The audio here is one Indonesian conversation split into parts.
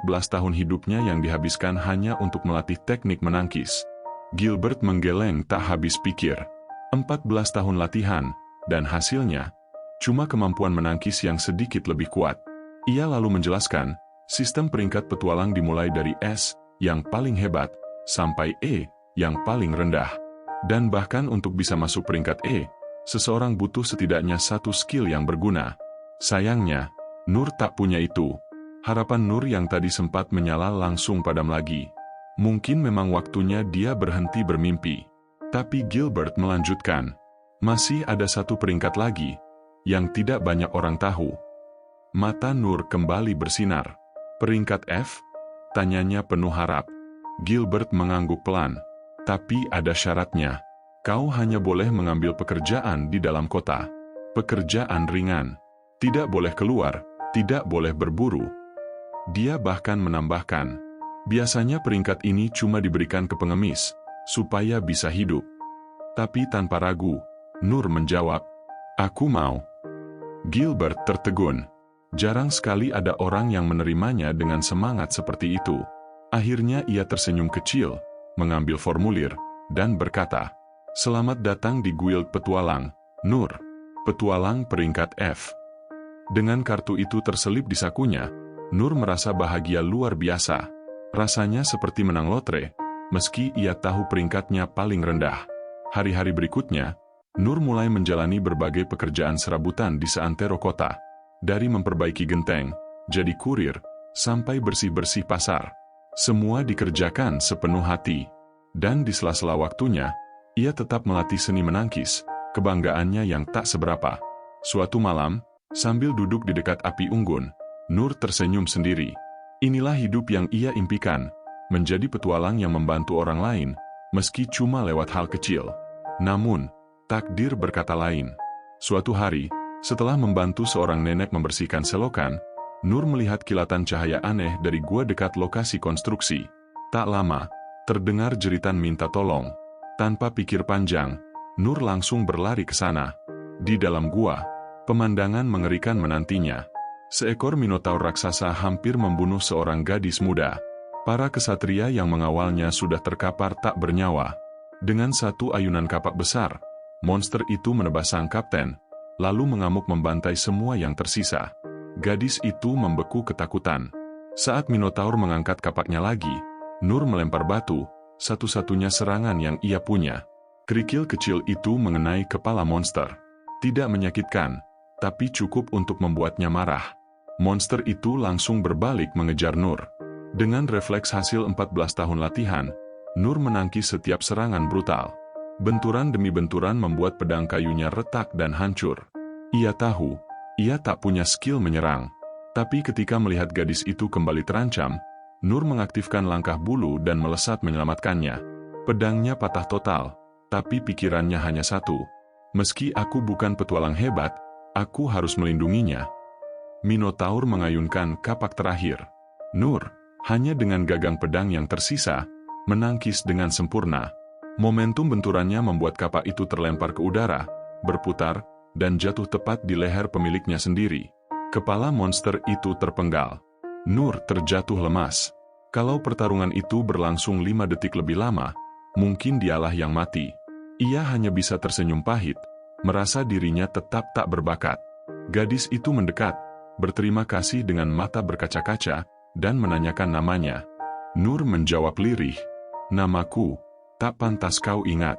14 tahun hidupnya yang dihabiskan hanya untuk melatih teknik menangkis. Gilbert menggeleng tak habis pikir. 14 tahun latihan, dan hasilnya cuma kemampuan menangkis yang sedikit lebih kuat. Ia lalu menjelaskan, sistem peringkat petualang dimulai dari S, yang paling hebat, sampai E, yang paling rendah. Dan bahkan untuk bisa masuk peringkat E, seseorang butuh setidaknya satu skill yang berguna. Sayangnya, Nur tak punya itu. Harapan Nur yang tadi sempat menyala langsung padam lagi. Mungkin memang waktunya dia berhenti bermimpi. Tapi Gilbert melanjutkan, masih ada satu peringkat lagi, yang tidak banyak orang tahu. Mata Nur kembali bersinar. Peringkat F? Tanyanya penuh harap. Gilbert mengangguk pelan. Tapi ada syaratnya. Kau hanya boleh mengambil pekerjaan di dalam kota. Pekerjaan ringan. Tidak boleh keluar, tidak boleh berburu. Dia bahkan menambahkan, biasanya peringkat ini cuma diberikan ke pengemis, supaya bisa hidup. Tapi tanpa ragu, Nur menjawab, aku mau. Gilbert tertegun. Jarang sekali ada orang yang menerimanya dengan semangat seperti itu. Akhirnya ia tersenyum kecil, mengambil formulir, dan berkata, selamat datang di Guild Petualang, Nur. Petualang peringkat F. Dengan kartu itu terselip di sakunya, Nur merasa bahagia luar biasa. Rasanya seperti menang lotre, meski ia tahu peringkatnya paling rendah. Hari-hari berikutnya, Nur mulai menjalani berbagai pekerjaan serabutan di seantero kota. Dari memperbaiki genteng, jadi kurir, sampai bersih-bersih pasar. Semua dikerjakan sepenuh hati. Dan di sela-sela waktunya, ia tetap melatih seni menangkis, kebanggaannya yang tak seberapa. Suatu malam, sambil duduk di dekat api unggun, Nur tersenyum sendiri. Inilah hidup yang ia impikan, menjadi petualang yang membantu orang lain, meski cuma lewat hal kecil. Namun, takdir berkata lain. Suatu hari, setelah membantu seorang nenek membersihkan selokan, Nur melihat kilatan cahaya aneh dari gua dekat lokasi konstruksi. Tak lama, terdengar jeritan minta tolong. Tanpa pikir panjang, Nur langsung berlari ke sana. Di dalam gua, pemandangan mengerikan menantinya. Seekor minotaur raksasa hampir membunuh seorang gadis muda. Para kesatria yang mengawalnya sudah terkapar tak bernyawa. Dengan satu ayunan kapak besar, monster itu menebas sang kapten, lalu mengamuk membantai semua yang tersisa. Gadis itu membeku ketakutan. Saat minotaur mengangkat kapaknya lagi, Nur melempar batu, satu-satunya serangan yang ia punya. Kerikil kecil itu mengenai kepala monster. Tidak menyakitkan, tapi cukup untuk membuatnya marah. Monster itu langsung berbalik mengejar Nur. Dengan refleks hasil 14 tahun latihan, Nur menangkis setiap serangan brutal. Benturan demi benturan membuat pedang kayunya retak dan hancur. Ia tahu, ia tak punya skill menyerang. Tapi ketika melihat gadis itu kembali terancam, Nur mengaktifkan langkah bulu dan melesat menyelamatkannya. Pedangnya patah total, tapi pikirannya hanya satu. Meski aku bukan petualang hebat, aku harus melindunginya. Minotaur mengayunkan kapak terakhir. Nur, hanya dengan gagang pedang yang tersisa, menangkis dengan sempurna. Momentum benturannya membuat kapak itu terlempar ke udara, berputar, dan jatuh tepat di leher pemiliknya sendiri. Kepala monster itu terpenggal. Nur terjatuh lemas. Kalau pertarungan itu berlangsung 5 detik lebih lama, mungkin dialah yang mati. Ia hanya bisa tersenyum pahit, merasa dirinya tetap tak berbakat. Gadis itu mendekat, berterima kasih dengan mata berkaca-kaca, dan menanyakan namanya. Nur menjawab lirih, namaku, tak pantas kau ingat.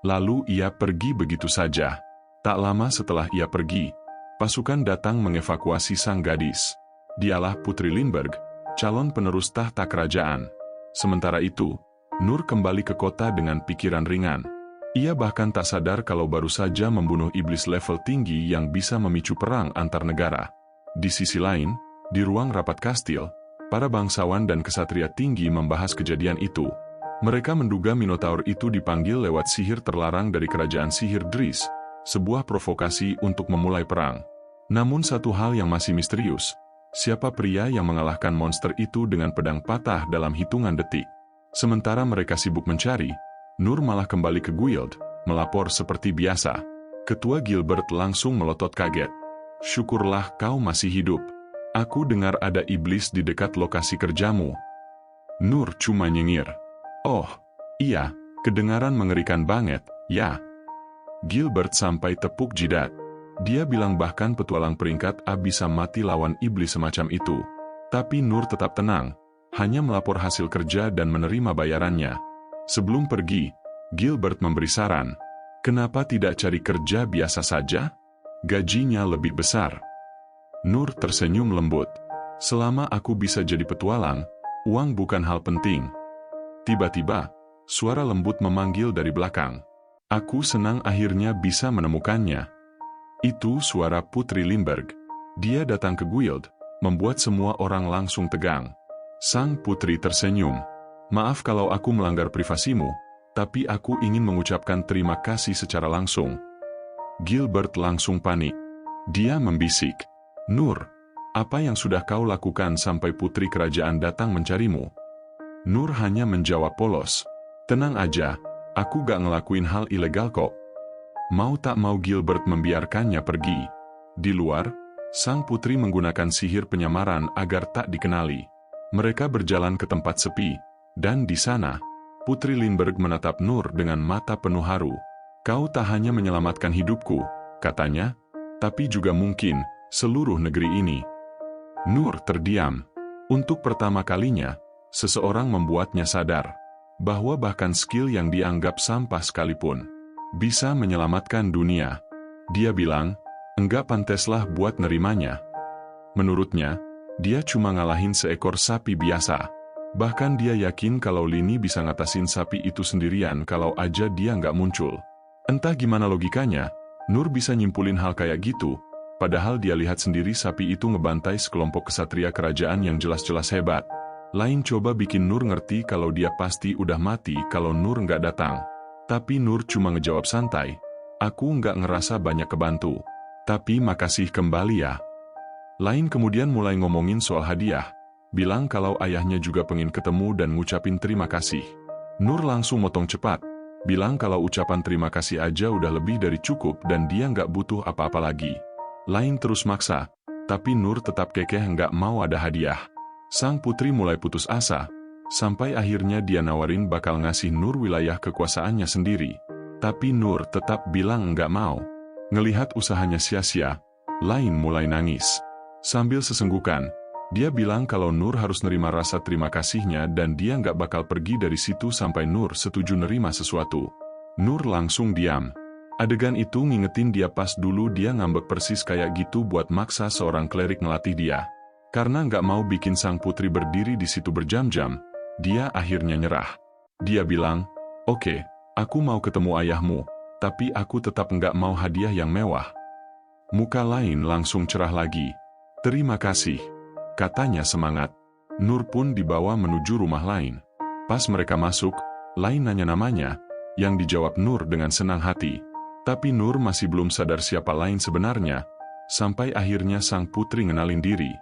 Lalu ia pergi begitu saja. Tak lama setelah ia pergi, pasukan datang mengevakuasi sang gadis. Dialah Putri Lindbergh, calon penerus tahta kerajaan. Sementara itu, Nur kembali ke kota dengan pikiran ringan. Ia bahkan tak sadar kalau baru saja membunuh iblis level tinggi yang bisa memicu perang antar negara. Di sisi lain, di ruang rapat kastil, para bangsawan dan kesatria tinggi membahas kejadian itu. Mereka menduga Minotaur itu dipanggil lewat sihir terlarang dari kerajaan sihir Dris, sebuah provokasi untuk memulai perang. Namun satu hal yang masih misterius, siapa pria yang mengalahkan monster itu dengan pedang patah dalam hitungan detik. Sementara mereka sibuk mencari, Nur malah kembali ke guild, melapor seperti biasa. Ketua Gilbert langsung melotot kaget. Syukurlah kau masih hidup. Aku dengar ada iblis di dekat lokasi kerjamu. Nur cuma nyengir. Oh, iya, kedengaran mengerikan banget, ya. Gilbert sampai tepuk jidat. Dia bilang bahkan petualang peringkat A bisa mati lawan iblis semacam itu. Tapi Nur tetap tenang, hanya melapor hasil kerja dan menerima bayarannya. Sebelum pergi, Gilbert memberi saran. Kenapa tidak cari kerja biasa saja? Gajinya lebih besar. Nur tersenyum lembut. Selama aku bisa jadi petualang, uang bukan hal penting. Tiba-tiba, suara lembut memanggil dari belakang. Aku senang akhirnya bisa menemukannya. Itu suara Putri Lindbergh. Dia datang ke guild, membuat semua orang langsung tegang. Sang putri tersenyum. Maaf kalau aku melanggar privasimu, tapi aku ingin mengucapkan terima kasih secara langsung. Gilbert langsung panik. Dia membisik. Nur, apa yang sudah kau lakukan sampai putri kerajaan datang mencarimu? Nur hanya menjawab polos. Tenang aja, aku gak ngelakuin hal ilegal kok. Mau tak mau Gilbert membiarkannya pergi. Di luar, sang putri menggunakan sihir penyamaran agar tak dikenali. Mereka berjalan ke tempat sepi, dan di sana, Putri Lindbergh menatap Nur dengan mata penuh haru. Kau tak hanya menyelamatkan hidupku, katanya, tapi juga mungkin seluruh negeri ini. Nur terdiam. Untuk pertama kalinya, seseorang membuatnya sadar bahwa bahkan skill yang dianggap sampah sekalipun bisa menyelamatkan dunia. Dia bilang, enggak panteslah buat nerimanya. Menurutnya, dia cuma ngalahin seekor sapi biasa. Bahkan dia yakin kalau Lini bisa ngatasin sapi itu sendirian kalau aja dia nggak muncul. Entah gimana logikanya, Nur bisa nyimpulin hal kayak gitu, padahal dia lihat sendiri sapi itu ngebantai sekelompok kesatria kerajaan yang jelas-jelas hebat. Lain coba bikin Nur ngerti kalau dia pasti udah mati kalau Nur nggak datang. Tapi Nur cuma ngejawab santai, aku nggak ngerasa banyak kebantu. Tapi makasih kembali ya. Lain kemudian mulai ngomongin soal hadiah. Bilang kalau ayahnya juga pengen ketemu dan ngucapin terima kasih. Nur langsung motong cepat. Bilang kalau ucapan terima kasih aja udah lebih dari cukup dan dia nggak butuh apa-apa lagi. Lain terus maksa, tapi Nur tetap kekeh nggak mau ada hadiah. Sang putri mulai putus asa, sampai akhirnya dia nawarin bakal ngasih Nur wilayah kekuasaannya sendiri. Tapi Nur tetap bilang nggak mau. Ngelihat usahanya sia-sia, Lain mulai nangis. Sambil sesenggukan, dia bilang kalau Nur harus nerima rasa terima kasihnya dan dia nggak bakal pergi dari situ sampai Nur setuju nerima sesuatu. Nur langsung diam. Adegan itu ngingetin dia pas dulu dia ngambek persis kayak gitu buat maksa seorang klerik ngelatih dia. Karena nggak mau bikin sang putri berdiri di situ berjam-jam, dia akhirnya nyerah. Dia bilang, "Oke, aku mau ketemu ayahmu, tapi aku tetap nggak mau hadiah yang mewah." Muka Lain langsung cerah lagi. "Terima kasih," katanya semangat. Nur pun dibawa menuju rumah Lain. Pas mereka masuk, Lain nanya namanya, yang dijawab Nur dengan senang hati. Tapi Nur masih belum sadar siapa Lain sebenarnya, sampai akhirnya sang putri ngenalin diri.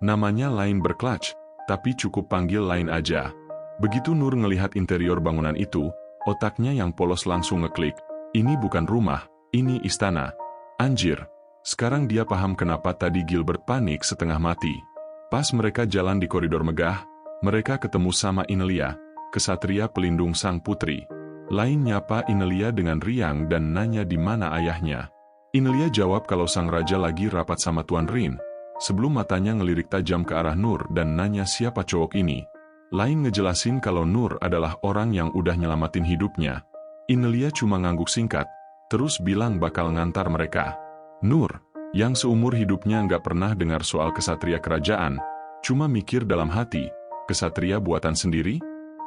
Namanya Lain Berklach, tapi cukup panggil Lain aja. Begitu Nur ngelihat interior bangunan itu, otaknya yang polos langsung ngeklik. Ini bukan rumah, ini istana. Anjir, sekarang dia paham kenapa tadi Gilbert panik setengah mati. Pas mereka jalan di koridor megah, mereka ketemu sama Inelia, kesatria pelindung sang putri. Lain nyapa Inelia dengan riang dan nanya di mana ayahnya. Inelia jawab kalau sang raja lagi rapat sama Tuan Rin, sebelum matanya ngelirik tajam ke arah Nur dan nanya siapa cowok ini. Lain ngejelasin kalau Nur adalah orang yang udah nyelamatin hidupnya. Inelia cuma ngangguk singkat, terus bilang bakal ngantar mereka. Nur, yang seumur hidupnya nggak pernah dengar soal kesatria kerajaan, cuma mikir dalam hati, kesatria buatan sendiri?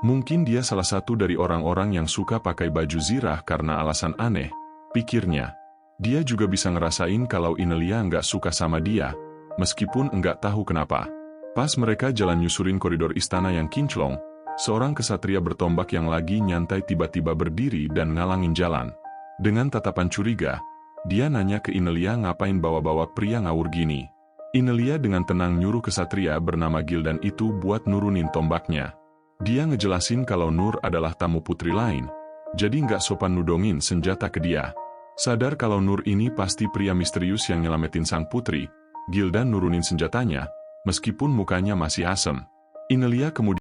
Mungkin dia salah satu dari orang-orang yang suka pakai baju zirah karena alasan aneh, pikirnya. Dia juga bisa ngerasain kalau Inelia nggak suka sama dia, meskipun nggak tahu kenapa. Pas mereka jalan nyusurin koridor istana yang kinclong, seorang kesatria bertombak yang lagi nyantai tiba-tiba berdiri dan ngalangin jalan. Dengan tatapan curiga, dia nanya ke Inelia ngapain bawa-bawa pria ngawur gini. Inelia dengan tenang nyuruh kesatria bernama Gildan itu buat nurunin tombaknya. Dia ngejelasin kalau Nur adalah tamu putri Lain, jadi nggak sopan nudongin senjata ke dia. Sadar kalau Nur ini pasti pria misterius yang nyelamatin sang putri, Gildan nurunin senjatanya, meskipun mukanya masih asem. Inelia kemudian